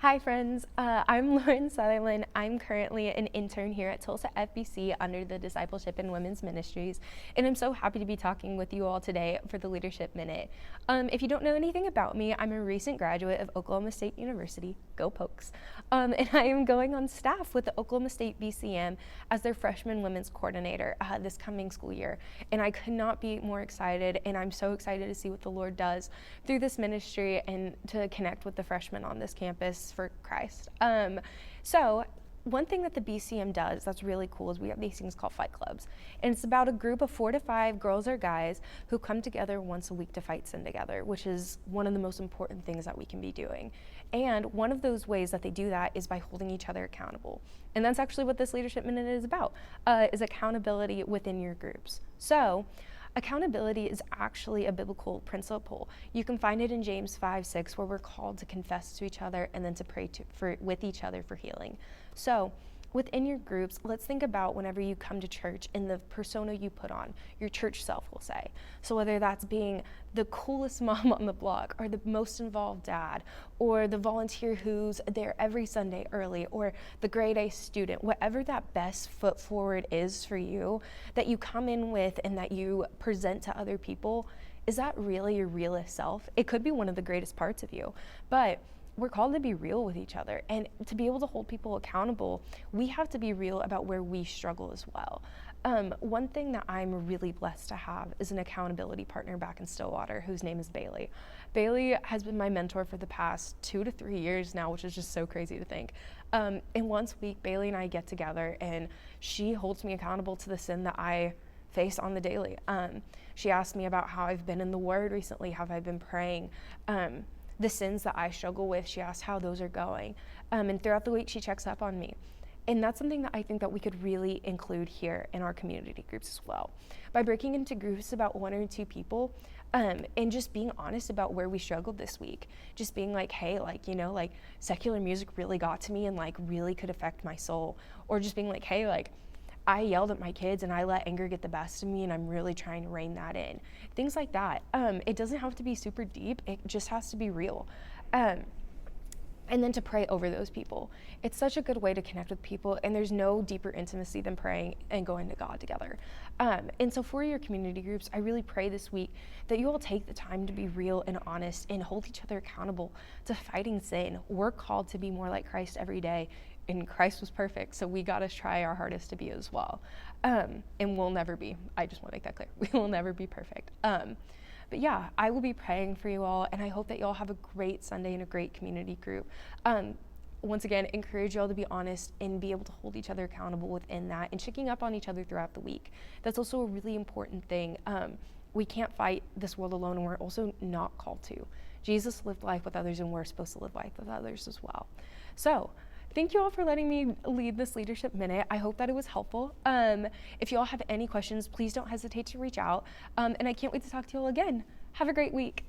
Hi friends, I'm Lauren Sutherland. I'm currently an intern here at Tulsa FBC under the Discipleship and Women's Ministries, and I'm so happy to be talking with you all today for the Leadership Minute. If you don't know anything about me, I'm a recent graduate of Oklahoma State University, go Pokes, and I am going on staff with the Oklahoma State BCM as their freshman women's coordinator this coming school year, and I could not be more excited, and I'm so excited to see what the Lord does through this ministry and to connect with the freshmen on this campus for Christ. So one thing that the BCM does that's really cool is we have these things called fight clubs. And it's about a group of 4 to 5 girls or guys who come together once a week to fight sin together, which is one of the most important things that we can be doing. And one of those ways that they do that is by holding each other accountable. And that's actually what this Leadership Minute is about, is accountability within your groups. So accountability is actually a biblical principle. You can find it in James 5:6, where we're called to confess to each other and then to pray with each other for healing. So within your groups, let's think about whenever you come to church and the persona you put on, your church self will say. So whether that's being the coolest mom on the block, or the most involved dad, or the volunteer who's there every Sunday early, or the grade A student, whatever that best foot forward is for you, that you come in with and that you present to other people, is that really your realest self? It could be one of the greatest parts of you, but we're called to be real with each other, and to be able to hold people accountable, we have to be real about where we struggle as well. One thing that I'm really blessed to have is an accountability partner back in Stillwater whose name is Bailey. Bailey has been my mentor for the past 2 to 3 years now, which is just so crazy to think. And once a week, Bailey and I get together and she holds me accountable to the sin that I face on the daily. She asked me about how I've been in the Word recently, how I've been praying. The sins that I struggle with, she asked how those are going. And throughout the week, she checks up on me. And that's something that I think that we could really include here in our community groups as well. By breaking into groups about 1 or 2 people, and just being honest about where we struggled this week. Just being like, hey, secular music really got to me and really could affect my soul. Or just being like, hey, I yelled at my kids and I let anger get the best of me and I'm really trying to rein that in. Things like that. It doesn't have to be super deep. It just has to be real. And then to pray over those people. It's such a good way to connect with people, and there's no deeper intimacy than praying and going to God together. And so for your community groups, I really pray this week that you all take the time to be real and honest and hold each other accountable to fighting sin. We're called to be more like Christ every day, and Christ was perfect, so we gotta try our hardest to be as well. And we'll never be. I just wanna make that clear. We will never be perfect. But yeah, I will be praying for you all, and I hope that you all have a great Sunday and a great community group. Once again, encourage you all to be honest and be able to hold each other accountable within that and checking up on each other throughout the week. That's also a really important thing. We can't fight this world alone, and we're also not called to. Jesus lived life with others, and we're supposed to live life with others as well. So thank you all for letting me lead this Leadership Minute. I hope that it was helpful. If you all have any questions, please don't hesitate to reach out. And I can't wait to talk to you all again. Have a great week.